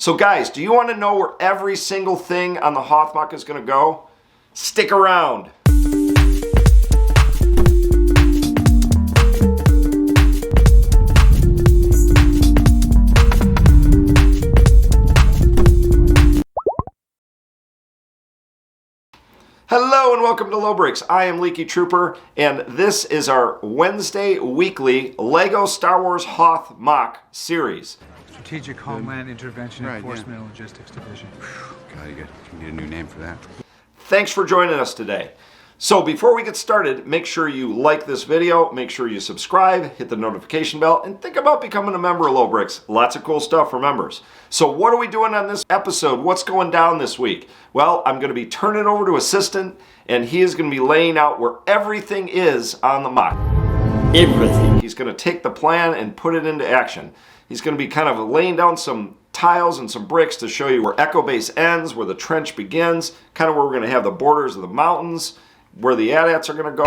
So guys, do you want to know where every single thing on the Hoth MOC is going to go? Stick around. Hello and welcome to Lobricks. I am Leaky Trooper, and this is our Wednesday weekly LEGO Star Wars Hoth MOC series. Strategic Homeland Intervention Enforcement and Logistics Division. God, you need a new name for that. Thanks for joining us today. So before we get started, make sure you like this video, make sure you subscribe, hit the notification bell, and think about becoming a member of Lobricks. Lots of cool stuff for members. So what are we doing on this episode? What's going down this week? Well, I'm going to be turning it over to Assistant, and he is going to be laying out where everything is on the MOC. Everything. He's going to take the plan and put it into action. He's going to be kind of laying down some tiles and some bricks to show you where Echo Base ends, where the trench begins, kind of where we're going to have the borders of the mountains, where the AT-ATs are going to go.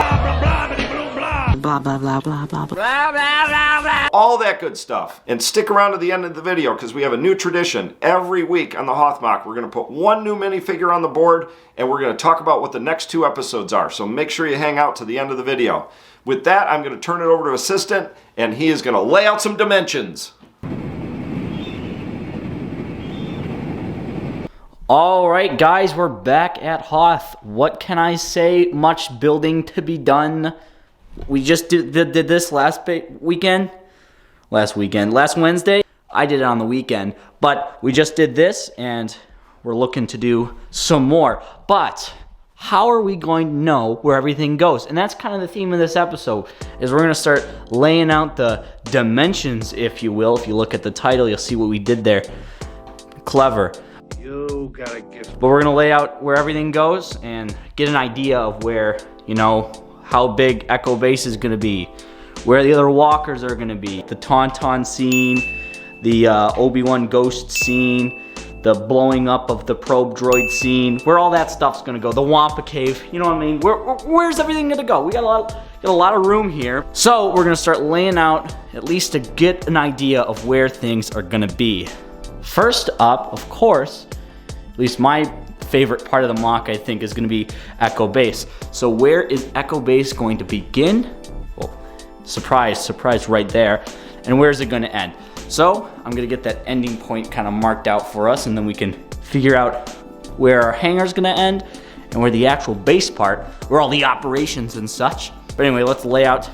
Blah, blah, blah, blah, blah, blah, blah. All that good stuff. And stick around to the end of the video because we have a new tradition. Every week on the Hoth MOC, we're going to put one new minifigure on the board and we're going to talk about what the next two episodes are. So make sure you hang out to the end of the video. With that, I'm going to turn it over to Assistant and he is going to lay out some dimensions. Alright guys, we're back at Hoth. What can I say? Much building to be done. We just did this last Wednesday. I did it on the weekend, but we just did this and we're looking to do some more. But how are we going to know where everything goes? And that's kind of the theme of this episode, is we're going to start laying out the dimensions, if you will. If you look at the title, you'll see what we did there. Clever. But we're gonna lay out where everything goes and get an idea of where, you know, how big Echo Base is gonna be, where the other walkers are gonna be, the Tauntaun scene, the Obi-Wan ghost scene, the blowing up of the probe droid scene, where all that stuff's gonna go, the Wampa cave, you know what I mean? Where's everything gonna go? We got a lot of room here. So we're gonna start laying out, at least to get an idea of where things are gonna be. First up, of course, at least my favorite part of the MOC, I think, is going to be Echo Base. So where is Echo Base going to begin? Well, surprise right there. And where is it going to end? So I'm going to get that ending point kind of marked out for us, and then we can figure out where our hangar is going to end and where the actual base part, where all the operations and such. But anyway, let's lay out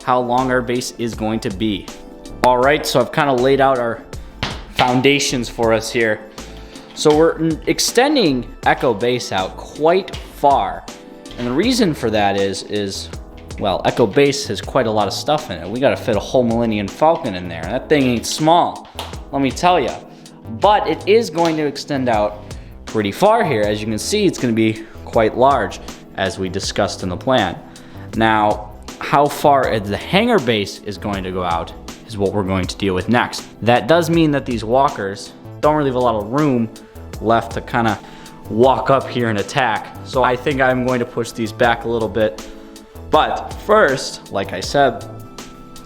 how long our base is going to be. All right, so I've kind of laid out our foundations for us here. So we're extending Echo Base out quite far. And the reason for that is, well, Echo Base has quite a lot of stuff in it. We gotta fit a whole Millennium Falcon in there. That thing ain't small, let me tell you. But it is going to extend out pretty far here. As you can see, it's gonna be quite large, as we discussed in the plan. Now, how far the hangar base is going to go out is what we're going to deal with next. That does mean that these walkers don't really have a lot of room left to kind of walk up here and attack. So I think I'm going to push these back a little bit. But first, like I said,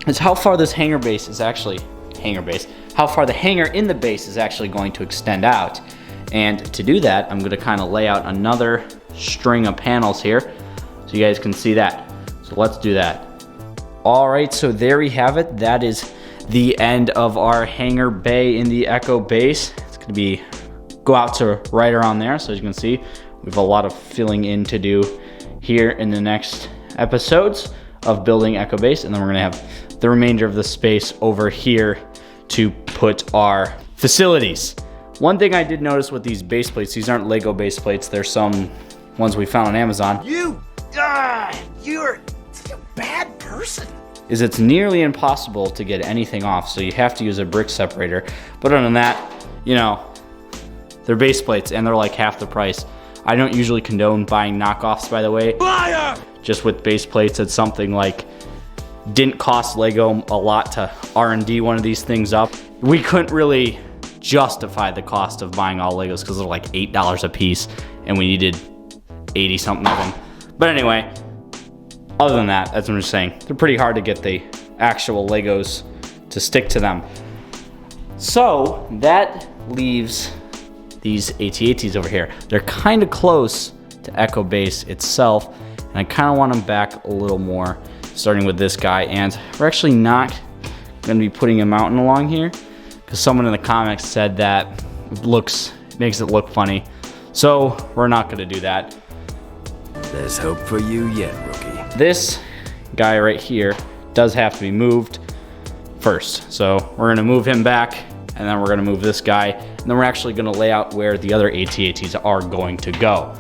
is how far this hangar base is actually, how far the hangar in the base is actually going to extend out. And to do that, I'm gonna kind of lay out another string of panels here so you guys can see that. So let's do that. All right, so there we have it. That is the end of our hangar bay in the Echo Base. It's gonna go out to right around there. So as you can see, we have a lot of filling in to do here in the next episodes of building Echo Base. And then we're gonna have the remainder of the space over here to put our facilities. One thing I did notice with these base plates, these aren't LEGO base plates, they're some ones we found on Amazon. You're such a bad person. Is it's nearly impossible to get anything off, so you have to use a brick separator. But other than that, you know, they're base plates and they're like half the price. I don't usually condone buying knockoffs, by the way. Liar! Just with base plates, it's something like, didn't cost LEGO a lot to R&D one of these things up. We couldn't really justify the cost of buying all Legos because they're like $8 a piece and we needed 80 something of them. But anyway, other than that, that's what I'm just saying. They're pretty hard to get the actual Legos to stick to them. So that leaves these AT-ATs over here. They're kind of close to Echo Base itself, and I kind of want them back a little more, starting with this guy. And we're actually not going to be putting a mountain along here because someone in the comments said that makes it look funny. So we're not going to do that. There's hope for you yet, rookie. This guy right here does have to be moved first. So we're going to move him back, and then we're going to move this guy, and then we're actually going to lay out where the other AT-ATs are going to go.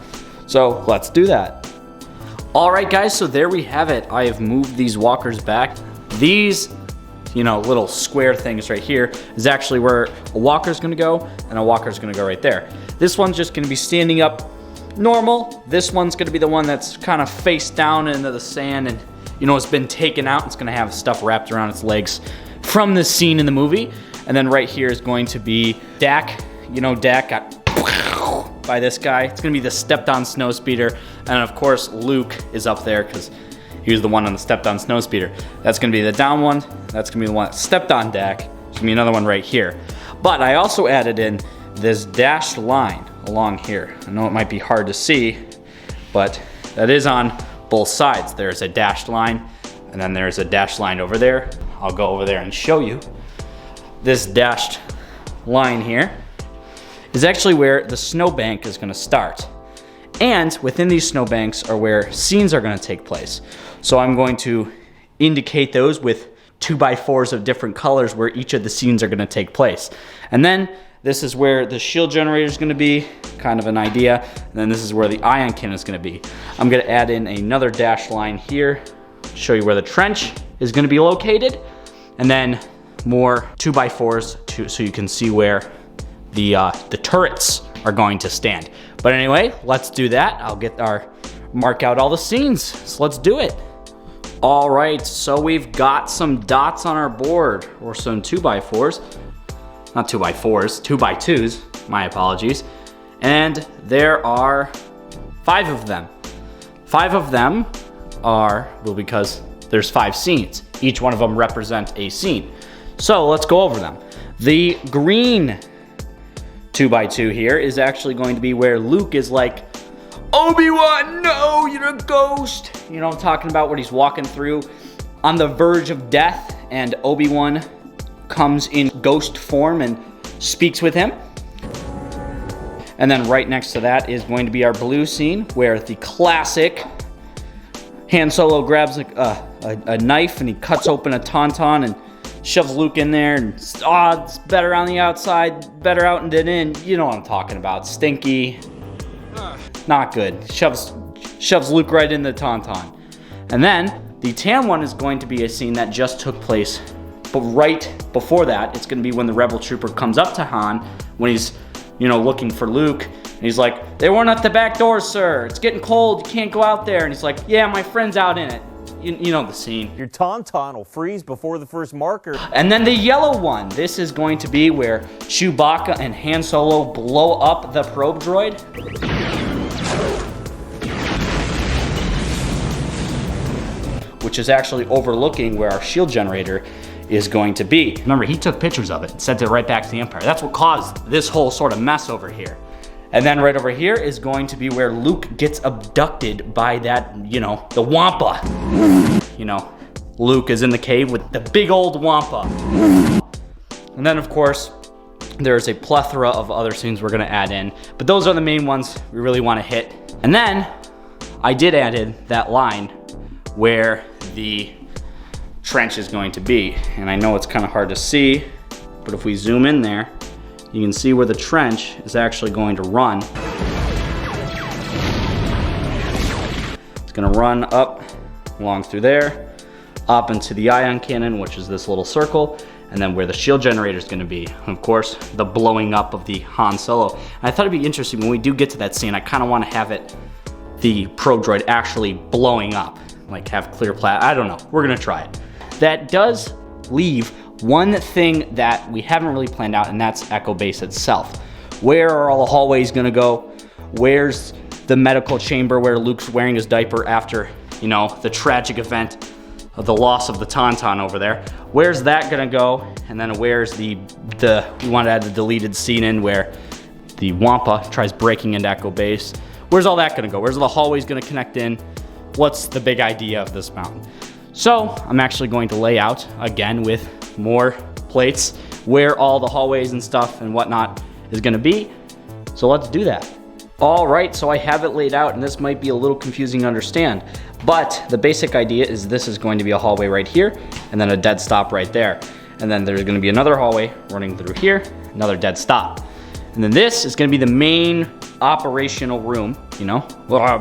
So let's do that. All right, guys, so there we have it. I have moved these walkers back. These, little square things right here is actually where a walker's gonna go, and a walker's gonna go right there. This one's just gonna be standing up normal. This one's gonna be the one that's kind of face down into the sand, and it's been taken out. It's gonna have stuff wrapped around its legs from this scene in the movie. And then right here is going to be Dak. Dak got by this guy. It's gonna be the stepped on snowspeeder. And of course, Luke is up there because he was the one on the stepped on snowspeeder. That's gonna be the down one. That's gonna be the one that stepped on Dak. There's gonna be another one right here. But I also added in this dashed line along here. I know it might be hard to see, but that is on both sides. There's a dashed line, and then there's a dashed line over there. I'll go over there and show you. This dashed line here is actually where the snowbank is gonna start. And within these snowbanks are where scenes are gonna take place. So I'm going to indicate those with 2x4s of different colors where each of the scenes are gonna take place. And then this is where the shield generator is gonna be, kind of an idea. And then this is where the ion cannon is gonna be. I'm gonna add in another dash line here, show you where the trench is gonna be located. And then more 2x4s so you can see where the turrets are going to stand. But anyway, let's do that. I'll mark out all the scenes. So let's do it. All right, so we've got some dots on our board, or some 2x4s. Not 2x4s, 2x2s, my apologies. And there are 5 of them. 5 of them are, because there's 5 scenes. Each one of them represents a scene. So let's go over them. The green 2x2 here is actually going to be where Luke is like, Obi-Wan, no, you're a ghost. You know what I'm talking about, when he's walking through on the verge of death, and Obi-Wan comes in ghost form and speaks with him. And then right next to that is going to be our blue scene, where the classic Han Solo grabs a knife and he cuts open a tauntaun and shoves Luke in there, and it's better on the outside, better out than in. You know what I'm talking about. Stinky. Not good. Shoves Luke right in the tauntaun. And then the tan one is going to be a scene that just took place, but right before that, it's going to be when the rebel trooper comes up to Han when he's, looking for Luke, and he's like, "They weren't at the back door, sir. It's getting cold. You can't go out there." And he's like, "Yeah, my friend's out in it." You know the scene. Your tauntaun will freeze before the first marker. And then the yellow one. This is going to be where Chewbacca and Han Solo blow up the probe droid. Which is actually overlooking where our shield generator is going to be. Remember, he took pictures of it and sent it right back to the Empire. That's what caused this whole sort of mess over here. And then right over here is going to be where Luke gets abducted by that, the Wampa. Luke is in the cave with the big old Wampa. And then, of course, there's a plethora of other scenes we're gonna add in, but those are the main ones we really wanna hit. And then, I did add in that line where the trench is going to be. And I know it's kind of hard to see, but if we zoom in there, you can see where the trench is actually going to run. It's gonna run up, along through there, up into the ion cannon, which is this little circle, and then where the shield generator is gonna be. And of course, the blowing up of the Han Solo. And I thought it'd be interesting when we do get to that scene, I kind of want to have the probe droid actually blowing up, like have clear I don't know, we're gonna try it. That does leave one thing that we haven't really planned out, and that's Echo Base itself. Where are all the hallways gonna go? Where's the medical chamber where Luke's wearing his diaper after, the tragic event of the loss of the Tauntaun over there. Where's that gonna go? And then where's we want to add the deleted scene in where the Wampa tries breaking into Echo Base. Where's all that gonna go? Where's the hallways gonna connect in? What's the big idea of this mountain? So I'm actually going to lay out again with more plates where all the hallways and stuff and whatnot is gonna be. So let's do that. All right, so I have it laid out, and this might be a little confusing to understand, but the basic idea is this is going to be a hallway right here, and then a dead stop right there. And then there's gonna be another hallway running through here, another dead stop. And then this is gonna be the main operational room, you know,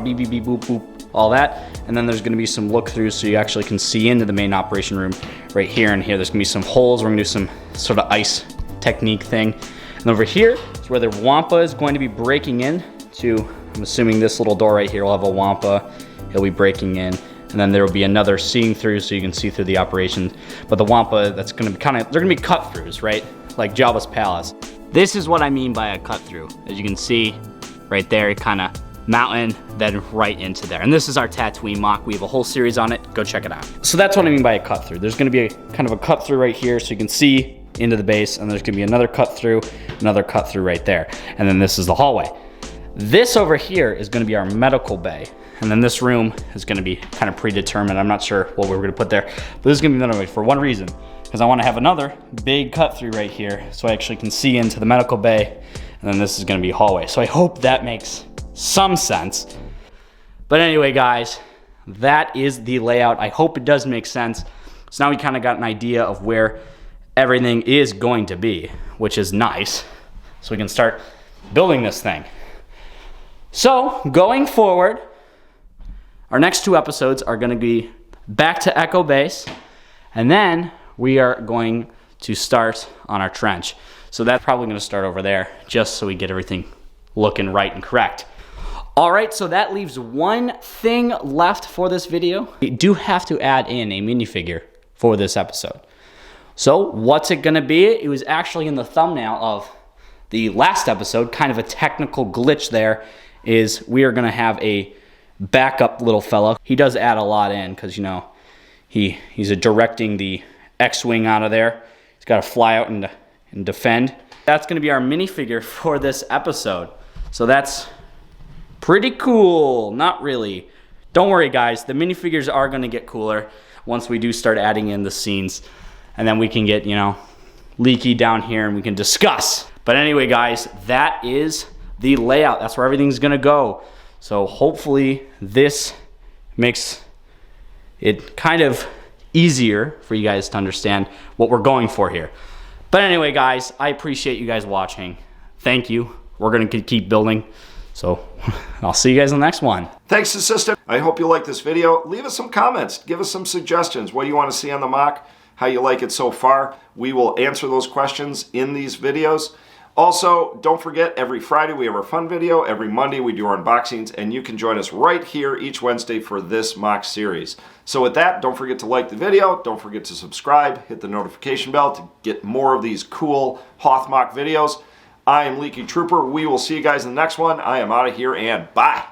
beep, beep, beep, boop, boop, all that. And then there's gonna be some look throughs so you actually can see into the main operation room right here and here. There's gonna be some holes. We're gonna do some sort of ice technique thing. And over here is where the Wampa is going to be breaking in to, I'm assuming this little door right here will have a Wampa. He'll be breaking in. And then there will be another seeing through so you can see through the operation. But the Wampa, that's gonna be they're gonna be cut throughs, right? Like Jabba's palace. This is what I mean by a cut through. As you can see right there, kind of mountain, then right into there. And this is our Tatooine MOC. We have a whole series on it. Go check it out. So that's what I mean by a cut through. There's gonna be a kind of a cut through right here so you can see into the base, and there's gonna be another cut through right there. And then this is the hallway. This over here is gonna be our medical bay. And then this room is gonna be kind of predetermined. I'm not sure what we're gonna put there, but this is gonna be another way for one reason, because I wanna have another big cut through right here so I actually can see into the medical bay, and then this is gonna be hallway. So I hope that makes some sense. But anyway, guys, that is the layout. I hope it does make sense. So now we kind of got an idea of where everything is going to be, which is nice. So we can start building this thing. So going forward, our next 2 episodes are gonna be back to Echo Base, and then we are going to start on our trench. So that's probably gonna start over there, just so we get everything looking right and correct. All right, so that leaves one thing left for this video. We do have to add in a minifigure for this episode. So what's it gonna be? It was actually in the thumbnail of the last episode, kind of a technical glitch there, is we are gonna have a backup little fella. He does add a lot in because, you know, he's directing the X-Wing out of there. He's got to fly out and defend. That's going to be our minifigure for this episode. So that's pretty cool. Not really. Don't worry, guys. The minifigures are going to get cooler once we do start adding in the scenes. And then we can get, you know, Leaky down here and we can discuss. But anyway, guys, that is the layout. That's where everything's going to go. So hopefully this makes it kind of easier for you guys to understand what we're going for here. But anyway, guys, I appreciate you guys watching. Thank you. We're going to keep building. So I'll see you guys in the next one. Thanks, assistant. I hope you like this video. Leave us some comments. Give us some suggestions. What do you want to see on the MOC? How you like it so far? We will answer those questions in these videos. Also, don't forget, every Friday we have our fun video. Every Monday we do our unboxings, and you can join us right here each Wednesday for this MOC series. So with that, don't forget to like the video. Don't forget to subscribe. Hit the notification bell to get more of these cool Hoth MOC videos. I am Leaky Trooper. We will see you guys in the next one. I am out of here, and bye.